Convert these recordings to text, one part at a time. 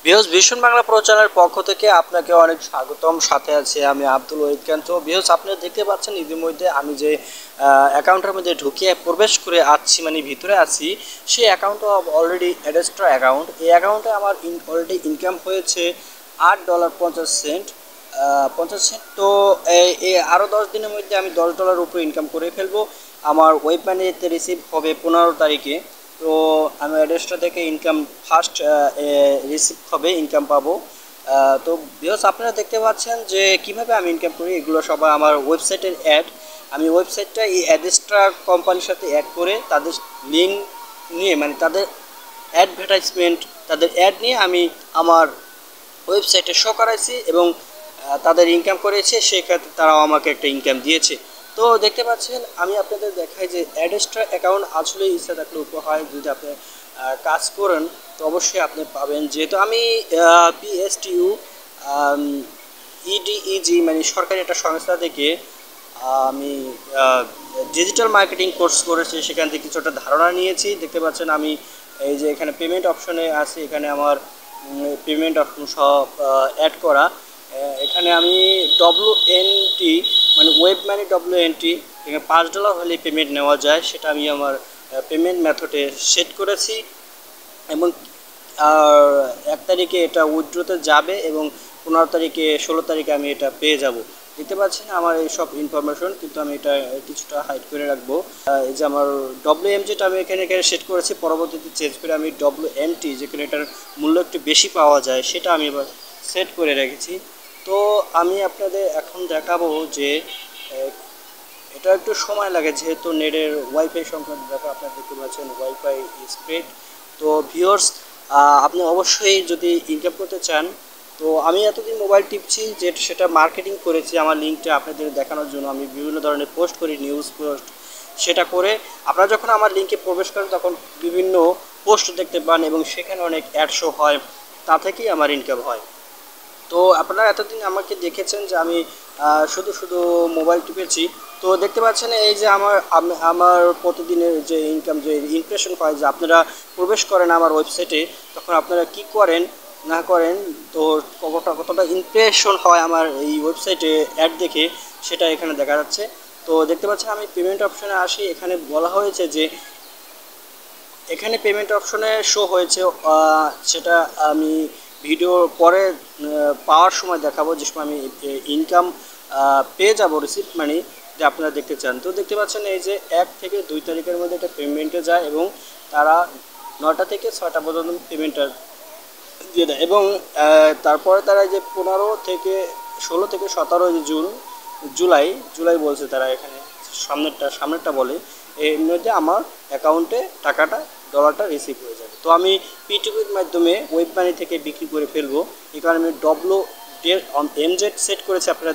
বিহজ ভীষণ বাংলা প্রচারের পক্ষ থেকে আপনাকে অনেক স্বাগতম। সাথে আছে আমি আব্দুল ওহিদ খান। তো বিহজ আপনারা দেখতে পাচ্ছেন ইতিমধ্যে আমি যে অ্যাকাউন্টের মধ্যে ঢুকিয়ে প্রবেশ করে আছি, মানে ভিতরে আছি, সেই অ্যাকাউন্টটা অলরেডি অ্যাডেস্ট্রা অ্যাকাউন্ট। এই অ্যাকাউন্টে আমার অলরেডি ইনকাম হয়েছে $8.50। 50 সেন্ট। তো এই আরও 10 দিনের মধ্যে আমি $10 উপরে ইনকাম করে ফেলবো। আমার ওয়েব মানিতে রিসিভ হবে 15 তারিখে। তো আমি অ্যাড্রেসটা থেকে ইনকাম ফার্স্ট রিসিভ হবে, ইনকাম পাবো। তো বিকজ আপনারা দেখতে পাচ্ছেন যে কিভাবে আমি ইনকাম করি, এগুলো সবাই আমার ওয়েবসাইটের অ্যাড। আমি ওয়েবসাইটটা এই অ্যাড্রেসটা কোম্পানির সাথে অ্যাড করে তাদের লিঙ্ক নিয়ে, মানে তাদের অ্যাডভার্টাইজমেন্ট, তাদের অ্যাড নিয়ে আমি আমার ওয়েবসাইটে শো করাইছি এবং তাদের ইনকাম করেছে, সেই ক্ষেত্রে তারাও আমাকে একটা ইনকাম দিয়েছে। তো দেখতে পাচ্ছেন আমি আপনাদের দেখাই যে অ্যাডেস্ট্রা অ্যাকাউন্ট আসলে ইচ্ছা থাকলে উপহার, যদি আপনি কাজ করেন তো অবশ্যই আপনি পাবেন। যেহেতু আমি PSTU EDEG মানে সরকারি একটা সংস্থা থেকে আমি ডিজিটাল মার্কেটিং কোর্স করেছি, সেখান থেকে কিছুটা ধারণা নিয়েছি। দেখতে পাচ্ছেন আমি এই যে এখানে পেমেন্ট অপশনে আছে, এখানে আমার পেমেন্ট অপশন সব অ্যাড করা। এখানে আমি WNT মানে ওয়েব মানি WNT, এখানে $5 হলে পেমেন্ট নেওয়া যায়, সেটা আমি আমার পেমেন্ট মেথডে সেট করেছি এবং 1 তারিখে এটা উইথড্রতে যাবে এবং 15 তারিখে 16 তারিখে আমি এটা পেয়ে যাব। দেখতে পাচ্ছেন আমার এই সব ইনফরমেশন, কিন্তু আমি এটা কিছুটা হাইড করে রাখবো। এই যে আমার WMGটা আমি এখানে সেট করেছি, পরবর্তীতে চেঞ্জ করে আমি WMT, যেখানে এটার মূল্য একটু বেশি পাওয়া যায়, সেটা আমি এবার সেট করে রেখেছি। তো আমি আপনাদের এখন দেখাবো যে এটা একটু সময় লাগে, যেহেতু নেটের ওয়াইফাই সংক্রান্ত ব্যাপার। আপনারা দেখতে পাচ্ছেন ওয়াইফাই স্পিড। তো ভিউয়ার্স, আপনি অবশ্যই যদি ইনকাম করতে চান, তো আমি এতদিন মোবাইল টিপছি যে সেটা মার্কেটিং করেছি আমার লিঙ্কটা আপনাদের দেখানোর জন্য। আমি বিভিন্ন ধরনের পোস্ট করি, নিউজ পোস্ট, সেটা করে আপনারা যখন আমার লিঙ্কে প্রবেশ করেন তখন বিভিন্ন পোস্ট দেখতে পান এবং সেখানে অনেক অ্যাড শো হয়, তা থেকেই আমার ইনকাম হয়। তো আপনারা এতদিন আমাকে দেখেছেন যে আমি শুধু শুধু মোবাইল টিপেছি। তো দেখতে পাচ্ছেন এই যে আমার প্রতিদিনের যে ইনকাম, যে ইমপ্রেশন হয়, যে আপনারা প্রবেশ করেন আমার ওয়েবসাইটে, তখন আপনারা কি করেন না করেন, তো কতটা ইমপ্রেশন হয় আমার এই ওয়েবসাইটে অ্যাড দেখে, সেটা এখানে দেখা যাচ্ছে। তো দেখতে পাচ্ছেন আমি পেমেন্ট অপশনে আসি, এখানে বলা হয়েছে যে এখানে পেমেন্ট অপশনে শো হয়েছে, সেটা আমি ভিডিও পরে পাওয়ার সময় দেখাবো, যে সময় আমি ইনকাম পেয়ে যাব রিসিপ্ট মানি, যে আপনারা দেখতে চান। তো দেখতে পাচ্ছেন এই যে 1 থেকে 2 তারিখের মধ্যে এটা পেমেন্টে যায় এবং তারা 9টা থেকে 6টা পর্যন্ত পেমেন্টটা দিয়ে দেয় এবং তারপরে তারা যে 15 থেকে 16 থেকে 17 জুলাই বলছে তারা, এখানে সামনেরটা বলে, এর মধ্যে আমার অ্যাকাউন্টে ডলারটা রিসিভ হয়ে যাবে। তো আমি P2Pর মাধ্যমে ওয়েব মানি থেকে বিক্রি করে ফেলবো। এই কারণে আমি WMZ সেট করেছি, আপনারা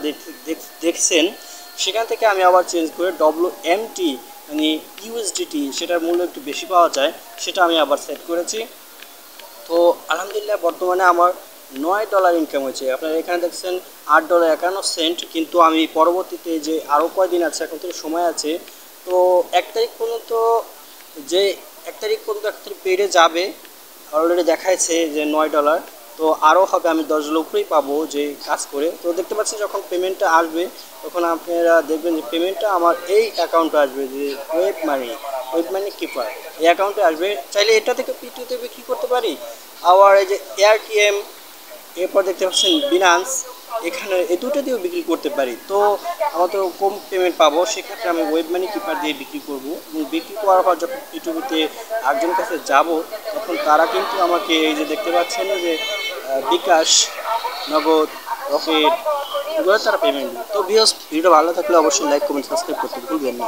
দেখছেন। সেখান থেকে আমি আবার চেঞ্জ করে WMT মানে USDT, সেটার মূল্য একটু বেশি পাওয়া যায়, সেটা আমি আবার সেট করেছি। তো আলহামদুলিল্লাহ বর্তমানে আমার $9 ইনকাম হয়েছে। আপনারা এখানে দেখছেন $8.51, কিন্তু আমি পরবর্তীতে যে আরও কয়দিন আছে, এখন থেকে সময় আছে, তো 1 তারিখ পর্যন্ত, যে 1 তারিখ পর্যন্ত পেডে যাবে, অলরেডি দেখাইছে যে $9। তো আরও হবে, আমি $10 উপরেই পাবো যে কাজ করে। তো দেখতে পাচ্ছেন যখন পেমেন্টটা আসবে তখন আপনারা দেখবেন যে পেমেন্টটা আমার এই অ্যাকাউন্টে আসবে, যে ওয়েব মানি কিপার, এই অ্যাকাউন্টে আসবে। চাইলে এটা থেকে P2তে বিক্রি করতে পারি, আবার এই যে AirTM, এরপর দেখতে পাচ্ছেন বিনান্স, এখানে এই দুটো দিয়েও বিক্রি করতে পারি। তো আমার তো কম পেমেন্ট পাবো, সেক্ষেত্রে আমি ওয়েব মানি কিপার দিয়ে বিক্রি করব এবং বিক্রি করার পর যখন P2Pতে একজনের কাছে যাব, তখন তারা কিন্তু আমাকে এই যে দেখতে পাচ্ছেন যে বিকাশ, নগদ, রকেট, এগুলো তারা পেমেন্ট দিই। তো ভিডিও ভালো থাকলে অবশ্যই লাইক, কমেন্ট, সাবস্ক্রাইব করতে ভুলবেন না।